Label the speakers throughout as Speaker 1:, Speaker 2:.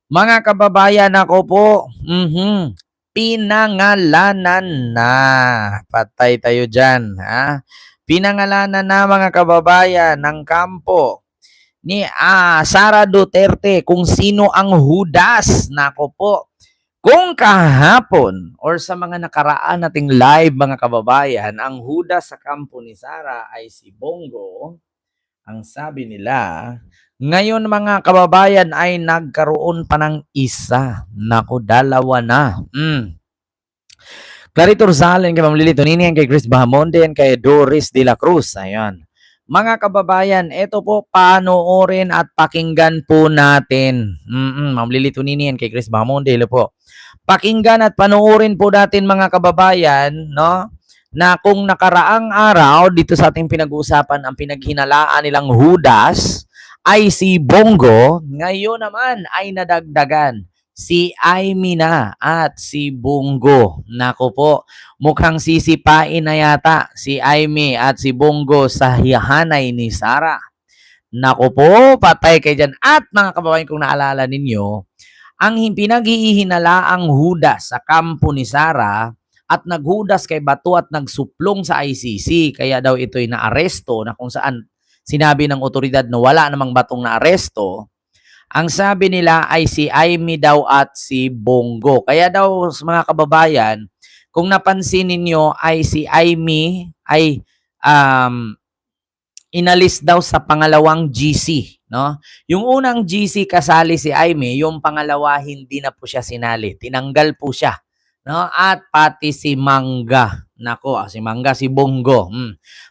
Speaker 1: Mga kababayan, ako po, pinangalanan na. Patay tayo dyan, ha? Pinangalanan na mga kababayan ng kampo ni Sara Duterte kung sino ang hudas. Nako po. Kung kahapon or sa mga nakaraan nating live mga kababayan, ang hudas sa kampo ni Sara ay si Bongo, ang sabi nila, ngayon mga kababayan ay nagkaroon pa ng isa. Naku, dalawa na. Clarito Rosalen, kay Ma'am Lily Tonini, kay Chris Bahamonde, kay Doris de la Cruz. Ayan. Mga kababayan, ito po, panoorin at pakinggan po natin. Ma'am Lily Tonini, kay Chris Bahamonde, hello po. Pakinggan at panoorin po natin mga kababayan, no? Na kung nakaraang araw dito sa ating pinag-uusapan ang pinaghinalaan nilang hudas ay si Bongo, ngayon naman ay nadagdagan si Aimee na at si Bongo. Nako po, mukhang sisipain na yata si Aimee at si Bongo sa hihanay ni Sara. Nako po, patay kayo dyan. At mga kababayan, kung naalala ninyo, ang pinaghihinalaang hudas sa kampo ni Sara at naghudas kay Bato at nagsuplong sa ICC. Kaya daw ito'y naaresto na kung saan sinabi ng otoridad na wala namang Batong naaresto. Ang sabi nila ay si Aimee daw at si Bongo. Kaya daw mga kababayan, kung napansin ninyo ay si Aimee ay inalis daw sa pangalawang GC, no? Yung unang GC kasali si Aimee, yung pangalawa hindi na po siya sinali. Tinanggal po siya, no? At pati si Mangga. Nako, si Mangga, si Bongo.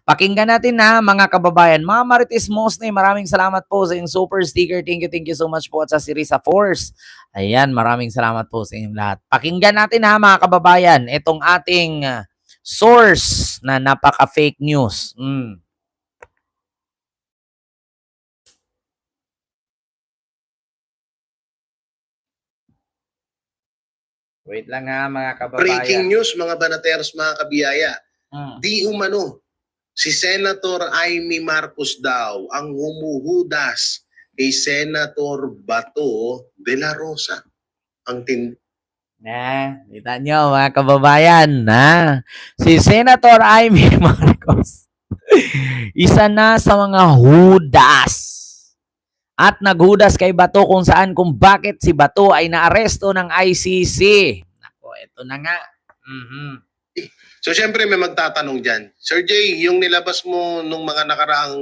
Speaker 1: Pakinggan natin na mga kababayan. Mga Marites Mosney, maraming salamat po sa inyong super sticker. Thank you so much po. At sa Sirisa Force. Ayan, maraming salamat po sa inyong lahat. Pakinggan natin ha mga kababayan, itong ating source na napaka-fake news. Wait lang ha mga kababayan.
Speaker 2: Breaking news mga banateros, mga kabiyaya. Di umano, si Senator Aimee Marcos daw ang humuhudas kay Senator Bato de la Rosa. Ang
Speaker 1: Kita nyo mga kababayan, si Senator Aimee Marcos, isa na sa mga hudas. At naghudas kay Bato kung bakit si Bato ay naaresto ng ICC. Nako, ito na nga.
Speaker 2: So, syempre may magtatanong dyan. Sir Jay, yung nilabas mo nung mga nakaraang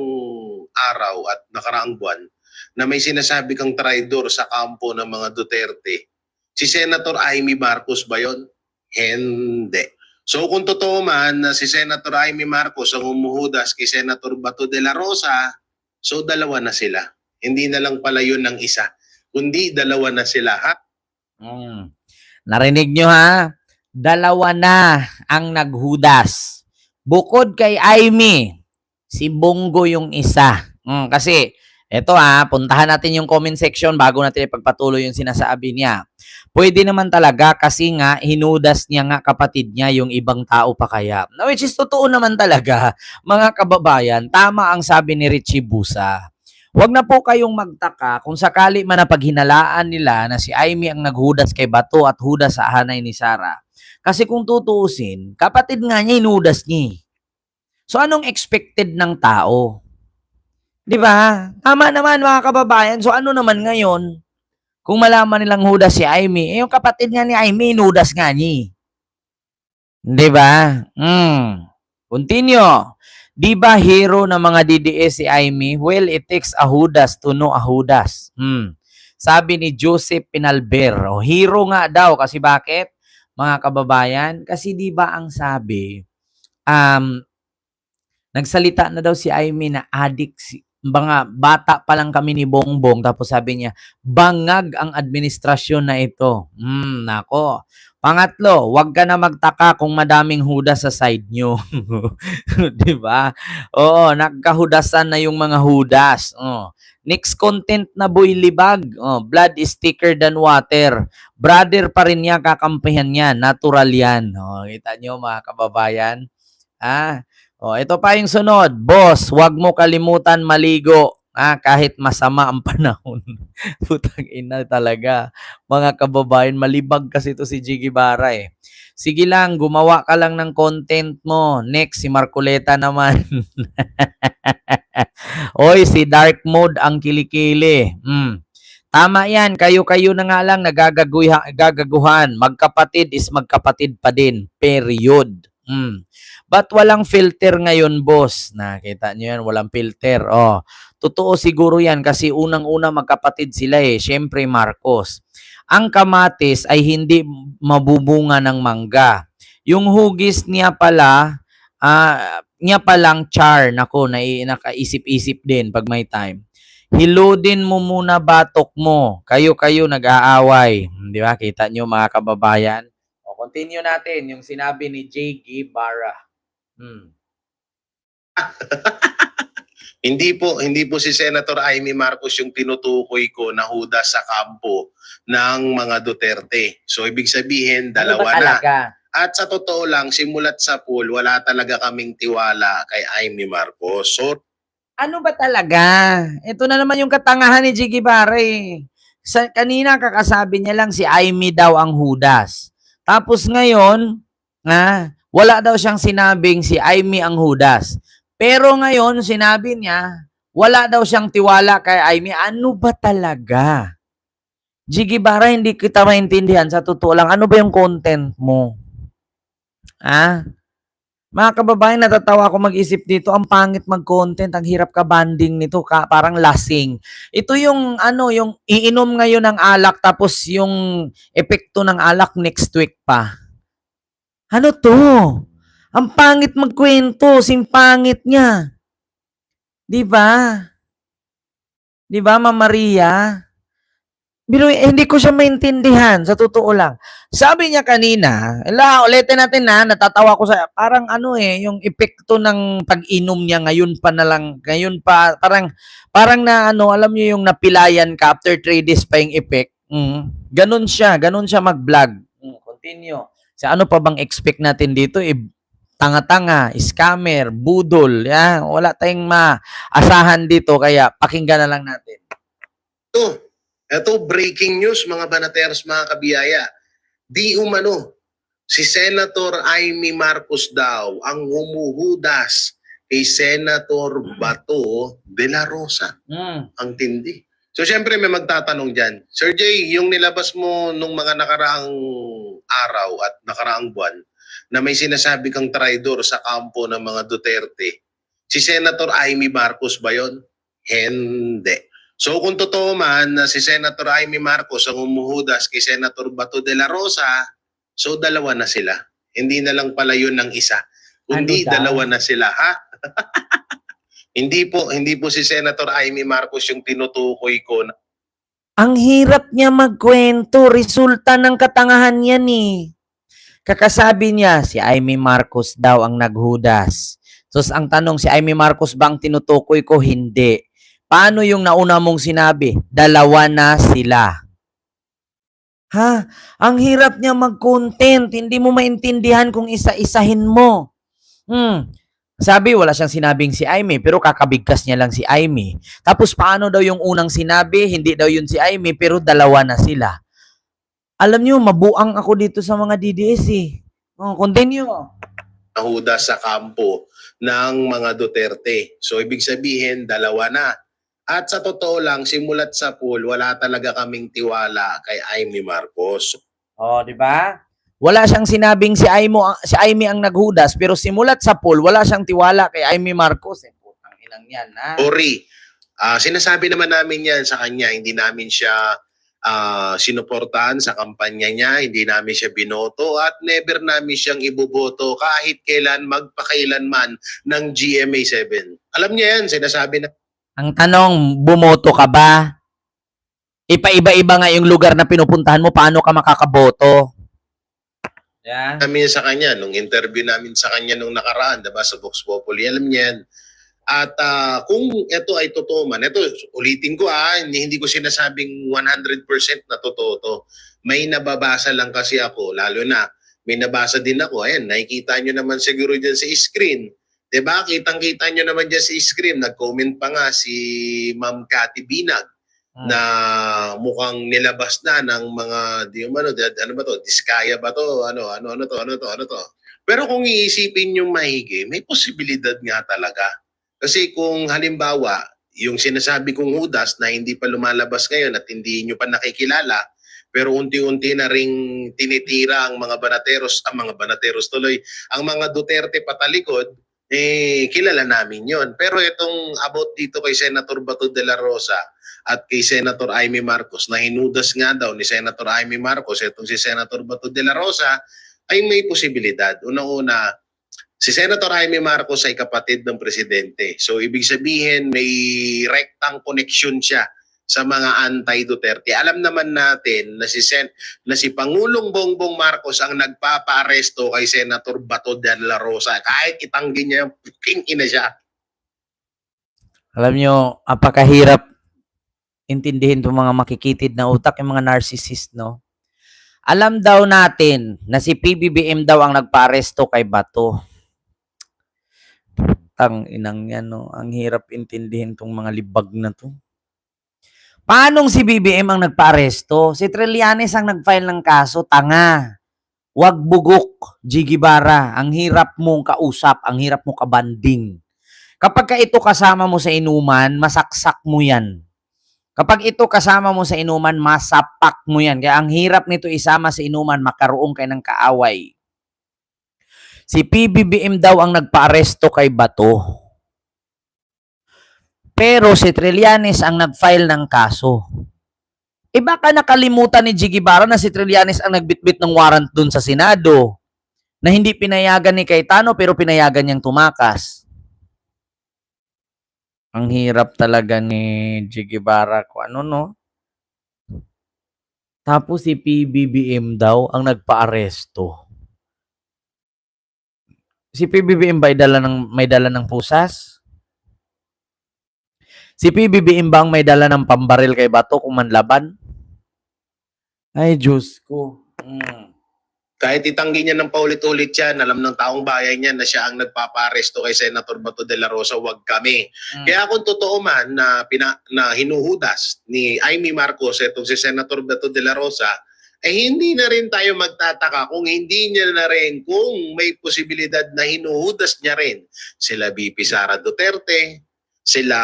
Speaker 2: araw at nakaraang buwan na may sinasabi kang traidor sa kampo ng mga Duterte, si Senator Aimee Marcos ba yun? Hindi. So, kung totoo man na si Senator Aimee Marcos ang umuhudas kay Senator Bato de la Rosa, so dalawa na sila. Hindi na lang pala yun ng isa, kundi dalawa na sila, ha?
Speaker 1: Narinig nyo ha? Dalawa na ang naghudas. Bukod kay Aimee, si Bongo yung isa. Kasi, eto puntahan natin yung comment section bago natin ipagpatuloy yung sinasabi niya. Pwede naman talaga kasi nga hinudas niya nga kapatid niya yung ibang tao pa kaya. Which is totoo naman talaga, mga kababayan. Tama ang sabi ni Richie Busa. Huwag na po kayong magtaka kung sakali man na paghinalaan nila na si Aimee ang naghudas kay Bato at hudas sa hanay ni Sara. Kasi kung tutuusin, kapatid nga niya inudas niya. So anong expected ng tao? 'Di ba? Tama naman mga kababayan. So ano naman ngayon? Kung malaman nilang hudas si Aimee, yung kapatid nga ni Aimee inudas nga niya. 'Di ba? Continue. Di ba hero ng mga DDS si Aimee? Well, it takes a hudas to know a hudas. Sabi ni Joseph Pinalber, hero nga daw kasi bakit? Mga kababayan, kasi di ba ang sabi, nagsalita na daw si Aimee na addict, mga bata pa lang kami ni Bongbong, tapos sabi niya, bangag ang administrasyon na ito. Nako. Pangatlo, wag ka na magtaka kung madaming hudas sa side nyo. Di ba? Oo, nagkahudasan na yung mga hudas. Next content na Boy Libag. Blood is thicker than water. Brother pa rin niya, kakampihan niya. Natural yan. Kita nyo mga kababayan. Ito pa yung sunod. Boss, wag mo kalimutan maligo. kahit masama ang panahon. Putang ina talaga. Mga kababayan, malibag kasi ito si Jiggy Bara eh. Sige lang, gumawa ka lang ng content mo. Next, si Marcoleta naman. Oy, si Dark Mode ang kilikili. Tama yan, kayo-kayo na nga lang gagaguhan. Magkapatid is magkapatid pa din. Period. Ba't walang filter ngayon, boss? Nakita nyo yan, walang filter. Oh, totoo siguro yan kasi unang-una magkapatid sila eh. Siyempre, Marcos. Ang kamatis ay hindi mabubunga ng mangga. Yung hugis niya pala, niya palang char. Nako, nakaisip-isip din pag may time. Hilodin mo muna batok mo. Kayo-kayo nag-aaway. Di ba? Kita nyo mga kababayan. O, continue natin yung sinabi ni J.G. Bara.
Speaker 2: Hindi po si Senator Amy Marcos yung tinutukoy ko na huda sa kampo ng mga Duterte. So ibig sabihin,
Speaker 1: Ano ba
Speaker 2: dalawa na.
Speaker 1: talaga?
Speaker 2: At sa totoo lang, simulat sa pool, wala talaga kaming tiwala kay Amy Marcos. So
Speaker 1: Ano ba talaga? Ito na naman yung katangahan ni Jiggy Bara eh. Kanina kakasabi niya lang si Amy daw ang hudas. Tapos ngayon, wala daw siyang sinabing si Amy ang hudas. Pero ngayon, sinabi niya, wala daw siyang tiwala kay Amy. Ano ba talaga? Jiggy Bara, hindi kita maintindihan. Sa totoo lang, ano ba yung content mo? Mga kababayan, natatawa ako mag-isip dito. Ang pangit mag-content, ang hirap ka-banding nito, parang lasing. Ito yung yung iinom ngayon ng alak tapos yung epekto ng alak next week pa. Ano to? Ang pangit magkwento, simpangit niya. 'Di ba? 'Di ba, Ma'am Maria? Pero hindi ko siya maintindihan, sa totoo lang. Sabi niya kanina, ulitin natin natatawa ko sa, parang yung epekto ng pag-inom niya ngayon pa na lang, ngayon pa, parang na alam niyo yung napilayan ka, after 3 days pa yung effect. Ganun siya mag-vlog. Continue. Sa ano pa bang expect natin dito? Tanga-tanga, scammer, budol, wala tayong maasahan dito, kaya pakinggan na lang natin.
Speaker 2: Ito, breaking news mga banateros, mga kabiyaya. Di umano, si Senator Amy Marcos daw ang humuhudas kay Senator Bato de la Rosa. Ang tindi. So, syempre may magtatanong dyan. Sir Jay, yung nilabas mo nung mga nakaraang araw at nakaraang buwan na may sinasabi kang traidor sa kampo ng mga Duterte, si Senator Amy Marcos ba yun? Hindi. So kung totoo man na si Senator Amy Marcos ang umuhudas kay Senator Bato de la Rosa, so dalawa na sila. Hindi na lang pala yun ng isa. Kundi dalawa na sila, ha? Hindi po si Senator Amy Marcos yung tinutukoy ko.
Speaker 1: Ang hirap niya magkwento, resulta ng katangahan yan eh. Kakasabi niya, si Amy Marcos daw ang naghudas. So ang tanong, si Amy Marcos bang tinutukoy ko? Hindi. Paano yung nauna mong sinabi? Dalawa na sila. Ang hirap niya mag-content. Hindi mo maintindihan kung isa-isahin mo. Sabi, wala siyang sinabing si Amy, pero kakabigkas niya lang si Amy. Tapos paano daw yung unang sinabi? Hindi daw yun si Amy, pero dalawa na sila. Alam niyo, mabuang ako dito sa mga DDS eh. Continue.
Speaker 2: Nahuda sa kampo ng mga Duterte. So ibig sabihin, dalawa na. At sa totoo lang, simulat sa pool, wala talaga kaming tiwala kay Amy Marcos.
Speaker 1: Di ba? Wala siyang sinabing si Amy ang naghudas, pero simulat sa pool, wala siyang tiwala kay Amy Marcos. Putang inang yan,
Speaker 2: Sorry. Sinasabi naman namin yan sa kanya, hindi namin siya sinuportahan sa kampanya niya, hindi namin siya binoto at never namin siyang iboboto kahit kailan magpakailanman ng GMA7. Alam niya yan, sinasabi na.
Speaker 1: Ang tanong, bumoto ka ba? Ipa-iba-iba nga yung lugar na pinupuntahan mo, paano ka makakaboto?
Speaker 2: Namin sa kanya, nung interview namin sa kanya nung nakaraan, diba, sa Vox Populi, alam niya yan. At kung ito ay totoo man, ito ulitin ko hindi ko sinasabing 100% na totoo to. May nababasa lang kasi ako, lalo na may nabasa din ako. Ayan, nakikita nyo naman siguro dyan sa screen. 'Diba? Kitang-kita nyo naman dyan sa screen. Nag-comment pa nga si Ma'am Cathy Binag na mukhang nilabas na ng mga ano ba to? Diskaya ba to? Ano to? Pero kung iisipin yung maigi, may posibilidad nga talaga. Kasi kung halimbawa, yung sinasabi kong Judas na hindi pa lumalabas ngayon at hindi nyo pa nakikilala, pero unti-unti na ring tinitira ang mga banateros tuloy, ang mga Duterte patalikod, kilala namin yon. Pero itong about dito kay Senator Bato de la Rosa at kay Senator Amy Marcos, na hinudas nga daw ni Senator Amy Marcos, itong si Senator Bato de la Rosa, ay may posibilidad. Unang-una, si Senator Jaime Marcos ay kapatid ng presidente. So ibig sabihin may rektang connection siya sa mga anti-Duterte. Alam naman natin na si Pangulong Bongbong Marcos ang nagpapaaresto kay Senator Bato de la Rosa. Kahit itanggi niya, king ina siya.
Speaker 1: Alam nyo, apakahirap intindihin itong mga makikitid na utak, yung mga narcissist, no? Alam daw natin na si PBBM daw ang nagpaaresto kay Bato. Tang inang yan, no? Ang hirap intindihin tong mga libag na to. Paanong si BBM ang nagpaaresto? Si Trillanes ang nag-file ng kaso, tanga. Wag bugok, Jiggy Bara. Ang hirap mong kausap, ang hirap mong kabanding. Kapag ka ito kasama mo sa inuman, masaksak mo yan. Kapag ito kasama mo sa inuman, masapak mo yan. Kaya ang hirap nito isama sa inuman, makaroon kayo ng kaaway. Si PBBM daw ang nagpaaresto kay Bato. Pero si Trillanes ang nag-file ng kaso. E baka nakalimutan ni Jiggy Bara na si Trillanes ang nagbitbit ng warrant dun sa Senado na hindi pinayagan ni Cayetano pero pinayagan niyang tumakas. Ang hirap talaga ni Jiggy Bara kung ano, no? Tapos si PBBM daw ang nagpaaresto. Si PBBM ba may dala ng pusas? Si PBBM ba ang may dala ng pambaril kay Bato kung manlaban? Ay, Diyos ko.
Speaker 2: Kahit itanggi niya ng paulit-ulit yan, alam ng taong bayan niya na siya ang nagpapaaresto kay Senator Bato de la Rosa, wag kami. Kaya kung totoo man na hinuhudas ni Amy Marcos itong si Senator Bato de la Rosa, hindi na rin tayo magtataka kung hindi niya na rin, kung may posibilidad na hinuhudas niya rin sila VP Sara Duterte, sila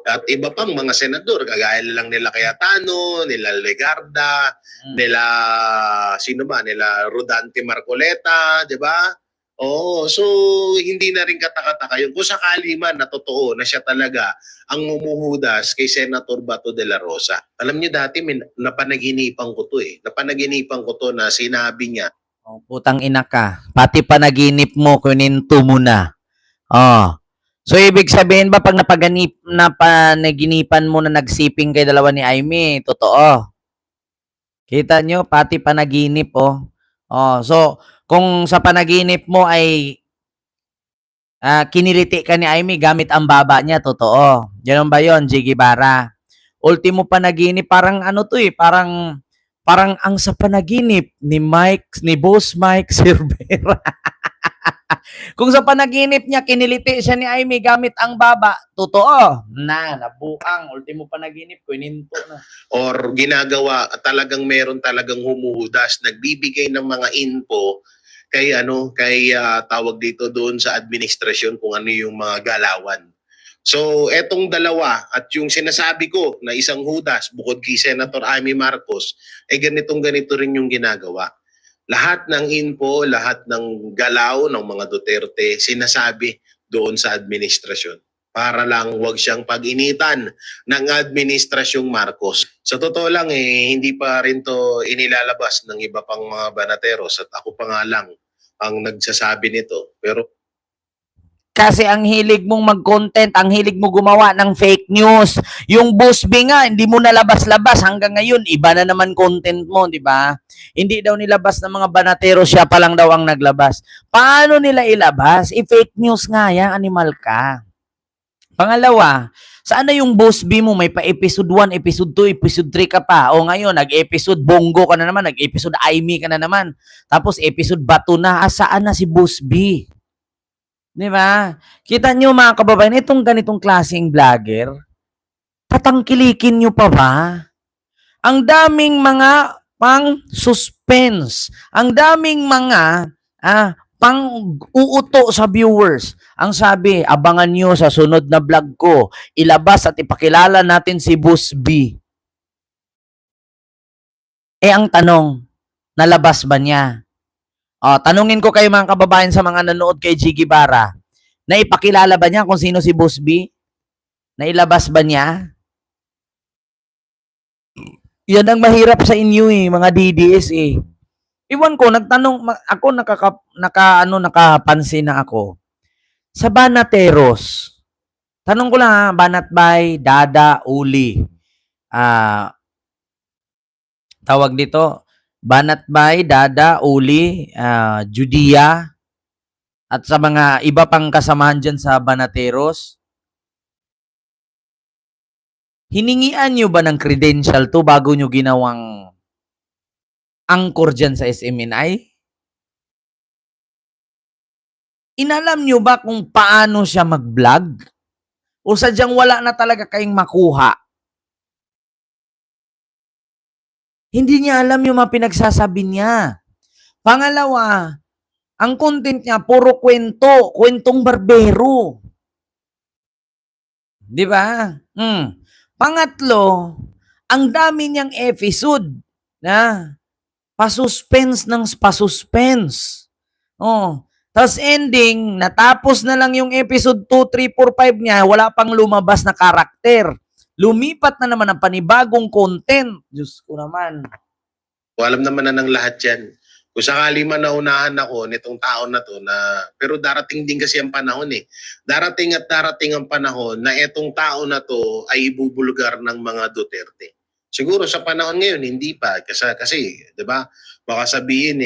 Speaker 2: at iba pang mga senador, kagaya lang nila Cayetano, nila Legarda, nila nila Rodante Marcoleta, 'di ba? Oo, so hindi na rin katakataka yun. Kung sakali man na totoo na siya talaga ang mumuhudas kay Senator Bato de la Rosa. Alam niyo dati napanaginipan ko to eh. Napanaginipan ko to na sinabi niya.
Speaker 1: Oh, putang ina ka. Pati panaginip mo, kuninto mo na. Oh. So, ibig sabihin ba pag napanaginipan mo na nagsiping kay dalawa ni Amy, totoo? Kita nyo, pati panaginip, oh. Oh, so, kung sa panaginip mo ay kiniliti ka ni Amy gamit ang baba niya, totoo. Ganun ba yon, Jiggy Bara? Ultimo panaginip, parang ano to eh, parang ang sa panaginip ni Boss Mike Cervera. Kung sa panaginip niya, kiniliti siya ni Amy gamit ang baba, totoo. Nabuang. Ultimo panaginip, kuninto na.
Speaker 2: Or ginagawa, meron talagang humuhudas, nagbibigay ng mga info kay tawag dito doon sa administrasyon kung ano yung mga galawan. So, etong dalawa at yung sinasabi ko na isang hudas bukod kay Senator Amy Marcos, ganito rin yung ginagawa. Lahat ng info, lahat ng galaw ng mga Duterte, sinasabi doon sa administrasyon para lang wag siyang pag-initan ng administrasyong Marcos. Sa totoo lang, hindi pa rin to inilalabas ng iba pang mga banateros at ako pa nga lang ang nagsasabi nito. Pero
Speaker 1: kasi ang hilig mong mag-content, ang hilig mo gumawa ng fake news. Yung Busby nga, hindi mo nalabas-labas hanggang ngayon. Iba na naman content mo, di ba? Hindi daw nilabas ng mga banatero, siya pa lang daw ang naglabas. Paano nila ilabas? I-fake news nga yan, animal ka. Pangalawa, saan na yung Busby mo? May pa episode 1, episode 2, episode 3 ka pa. O ngayon, nag-episode Bongo ka na naman, nag-episode Amy ka na naman. Tapos episode Bato na. Saan na si Busby? 'Di ba? Kita niyo mga kababayan, itong ganitong klaseng vlogger, tatangkilikin niyo pa ba? Ang daming mga pang-suspense, ang daming mga pang-uuto sa viewers. Ang sabi, abangan nyo sa sunod na vlog ko, ilabas at ipakilala natin si Boss B. Ang tanong, nalabas ba niya? Tanungin ko kayo mga kababayan sa mga nanood kay Jiggy Bara, naipakilala ba niya kung sino si Boss B? Nailabas ba niya? Yan ang mahirap sa inyo mga DDS Iwan ko, ako nakapansin na ako. Sa Banateros, tanong ko lang Banat Bay, Dada, Uli. Tawag dito, Banat Bay, Dada, Uli, Judia, at sa mga iba pang kasamahan dyan sa Banateros. Hiningian nyo ba ng credential to bago nyo ginawang angkor dyan sa SMNI? Inalam nyo ba kung paano siya mag-vlog? O sadyang wala na talaga kayong makuha? Hindi niya alam yung mga pinagsasabi niya. Pangalawa, ang content niya, puro kwento, kwentong barbero. Di ba? Pangatlo, ang dami niyang episode na pasuspense ng pasuspense. Tapos ending, natapos na lang yung episode 2, 3, 4, 5 niya, wala pang lumabas na karakter. Lumipat na naman ang panibagong content. Diyos ko naman.
Speaker 2: Alam naman na ng lahat yan. Kung sakali man naunahan ako nitong taon na to pero darating din kasi ang panahon Darating at darating ang panahon na itong tao na to ay ibubulgar ng mga Duterte. Siguro sa panahon ngayon hindi pa kasi 'di ba? Baka sabihin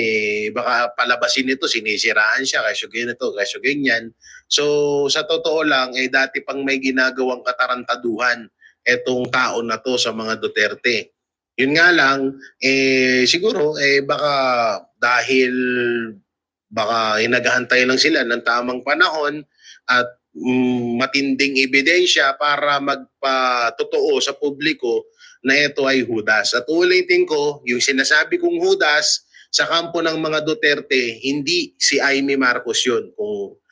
Speaker 2: baka palabasin nito sinisiraan siya kasi ganito, kasi ganyan. So sa totoo lang dati pang may ginagawang katarantaduhan etong tao na to sa mga Duterte. Yun nga lang, siguro, baka dahil baka nag-aantay lang sila ng tamang panahon at matinding ebidensya para magpatotoo sa publiko na ito ay Judas. At ulitin ko, yung sinasabi kong Judas sa kampo ng mga Duterte, hindi si Amy Marcos yun.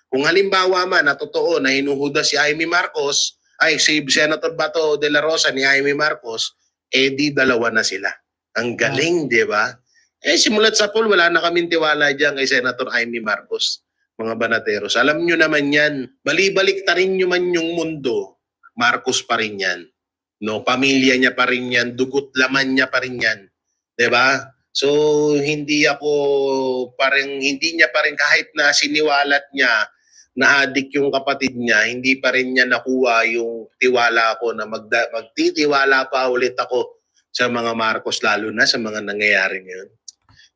Speaker 2: Kung halimbawa man na totoo na hinuhudas si Amy Marcos, ay si Senator Bato de la Rosa ni Amy Marcos, di dalawa na sila. Ang galing, di ba? Simulat sa poll, wala na kaming tiwala dyan kay Senator Amy Marcos, mga Banateros. Alam nyo naman yan, balibalik ta rin nyo man yung mundo, Marcos pa rin yan. No, pamilya niya pa rin yan, dugot laman niya pa rin yan. Di ba? So, hindi niya pa rin kahit na siniwalat niya na adik yung kapatid niya, hindi pa rin niya nakuha yung tiwala ko na magtitiwala pa ulit ako sa mga Marcos, lalo na sa mga nangyayari ngayon.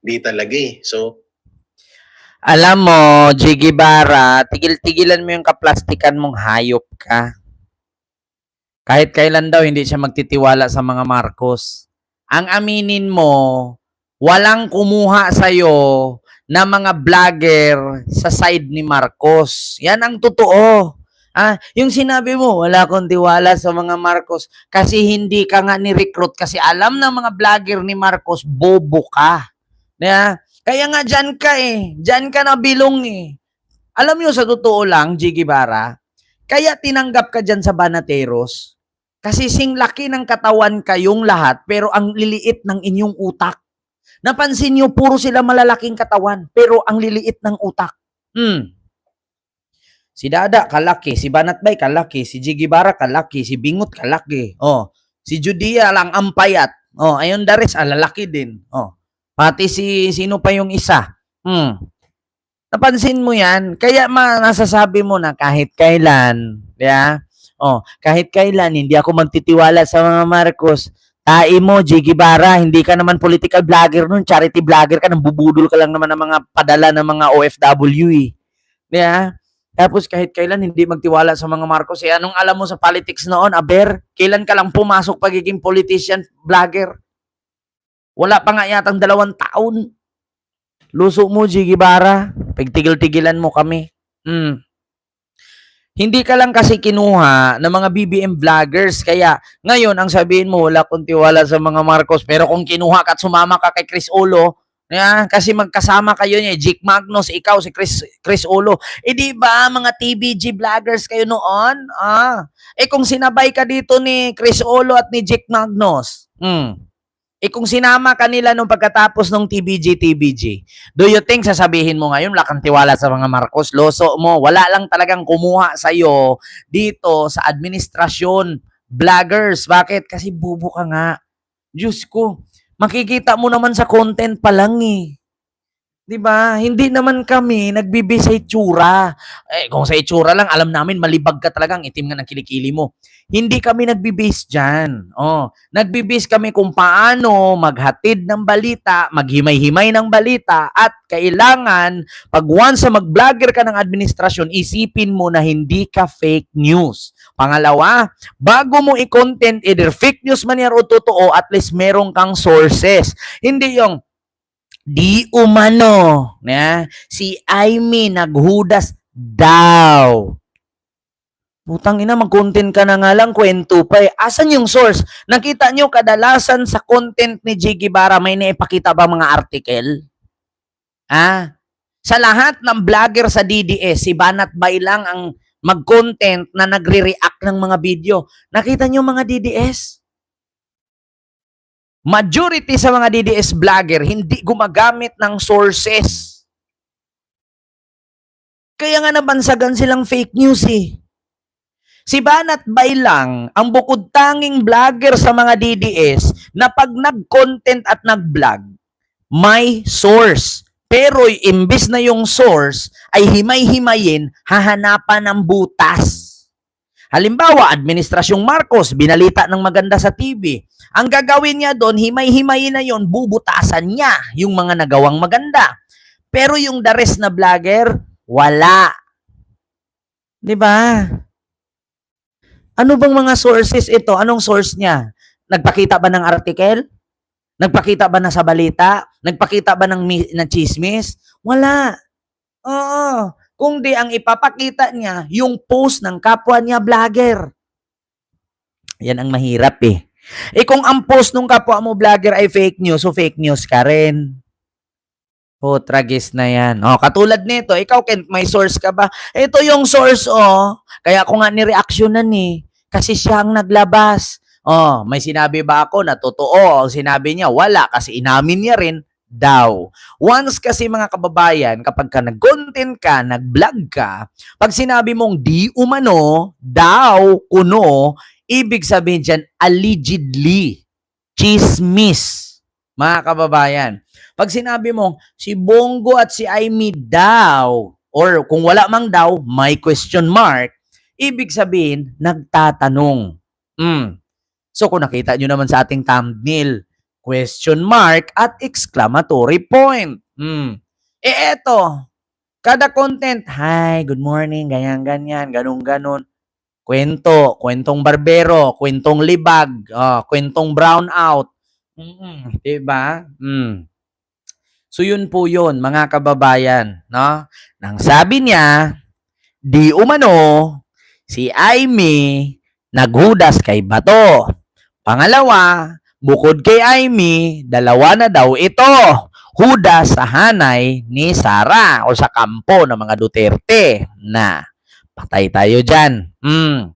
Speaker 2: Hindi talaga So,
Speaker 1: alam mo, Jiggy Bara, tigil-tigilan mo yung kaplastikan mong hayop ka. Kahit kailan daw, hindi siya magtitiwala sa mga Marcos. Ang aminin mo, walang kumuha sa'yo na mga vlogger sa side ni Marcos. Yan ang totoo. Yung sinabi mo, wala akong tiwala sa mga Marcos kasi hindi ka nga ni-recruit kasi alam ng mga vlogger ni Marcos, bobo ka. Kaya nga dyan ka Dyan ka nabilong Alam nyo sa totoo lang, Jiggy Bara, kaya tinanggap ka dyan sa Banateros kasi singlaki ng katawan kayong lahat pero ang liliit ng inyong utak. Napansin nyo, puro sila malalaking katawan, pero ang liliit ng utak. Si Dada, kalaki. Si Banat Bay, kalaki. Si Jiggy Bara, kalaki. Si Bingot, kalaki. Si Judia lang ang payat. Ayun Dares, lalaki din. Pati sino pa yung isa. Napansin mo yan? Kaya nasasabi mo na kahit kailan, kahit kailan, hindi ako magtitiwala sa mga Marcos. Tai mo, Jiggy Bara, hindi ka naman political vlogger nun, charity vlogger ka, nambubudol ka lang naman ng mga padala ng mga OFW Tapos kahit kailan hindi magtiwala sa mga Marcos. Anong alam mo sa politics noon, Aber? Kailan ka lang pumasok pagiging politician, vlogger? Wala pa nga yatang 2 taon. Luso mo, Jiggy Bara. Pagtigil-tigilan mo kami. Hindi ka lang kasi kinuha ng mga BBM vloggers. Kaya ngayon, ang sabihin mo, wala kong tiwala sa mga Marcos. Pero kung kinuha ka at sumama ka kay Chris Olo, kasi magkasama kayo niya, Jake Magnus, ikaw, si Chris Olo. Di ba, mga TBG vloggers kayo noon? Kung sinabay ka dito ni Chris Olo at ni Jake Magnus, kung sinama kanila nung pagkatapos ng TBG, do you think sasabihin mo ngayon, wala kang tiwala sa mga Marcos? Loso mo, wala lang talagang kumuha sa'yo dito sa administrasyon. Vloggers, bakit? Kasi bubo ka nga. Diyos ko, makikita mo naman sa content pa lang eh. 'Di ba? Hindi naman kami nagbibase sa itsura. Kung sa itsura lang, alam namin malibag ka talaga, ang itim nga ng kilikili mo. Hindi kami nagbibase diyan. Nagbibase kami kung paano maghatid ng balita, maghimay-himay ng balita, at kailangan pag once na mag-vlogger ka ng administrasyon, isipin mo na hindi ka fake news. Pangalawa, bago mo i-content, either fake news man yan o totoo, at least meron kang sources. Hindi yung di umano, si Aimee naghudas daw. Putang ina, mag-content ka na nga lang, kwento pa eh. Asan yung source? Nakita nyo kadalasan sa content ni Jiggy Barra, may naipakita ba mga article? Sa lahat ng vlogger sa DDS, si Banat Bay lang ang mag-content na nagre-react ng mga video. Nakita nyo mga DDS? Majority sa mga DDS vlogger hindi gumagamit ng sources. Kaya nga nabansagan silang fake news eh. Si Banat Bay lang ang bukod tanging vlogger sa mga DDS na pag nag-content at nag-vlog, may source. Pero imbes na yung source ay himay-himayin, hahanapan ng butas. Halimbawa, Administrasyong Marcos, binalita ng maganda sa TV. Ang gagawin niya doon, himay-himayin na yon, bubutasan niya yung mga nagawang maganda. Pero yung the rest na vlogger, wala. 'Di ba? Ano bang mga sources ito? Anong source niya? Nagpakita ba ng article? Nagpakita ba na sa balita? Nagpakita ba ng chismis? Wala. Oo. Kung di ang ipapakita niya, yung post ng kapwa niya vlogger. Yan ang mahirap eh. Kung ang post ng kapwa mo vlogger ay fake news, so fake news ka rin. Tragis na yan. Katulad nito, ikaw, Kent, may source ka ba? Ito yung source, Kaya ako nga ni-reactionan eh. Kasi siya ang naglabas. May sinabi ba ako na totoo? Ang sinabi niya, wala. Kasi inamin niya rin daw. Once kasi mga kababayan, kapag ka nag-content ka, nag-vlog ka, pag sinabi mong di umano, daw, kuno, ibig sabihin dyan, allegedly, chismis. Mga kababayan, pag sinabi mong si Bongo at si Aimee daw, or kung wala mang daw, may question mark, ibig sabihin, nagtatanong. So kung nakita nyo naman sa ating thumbnail, question mark at exclamatory point. Eto, kada content, hi, good morning, ganyan-ganyan, ganun-ganon. Kwentong barbero, kwentong libag, kwentong brownout. Diba? So yun po yun, mga kababayan, no? Nang sabi niya, di umano, si Aimee naghudas kay Bato. Pangalawa, bukod kay Aimee, dalawa na daw ito, hudas sa hanay ni Sara o sa kampo ng mga Duterte na patay tayo dyan.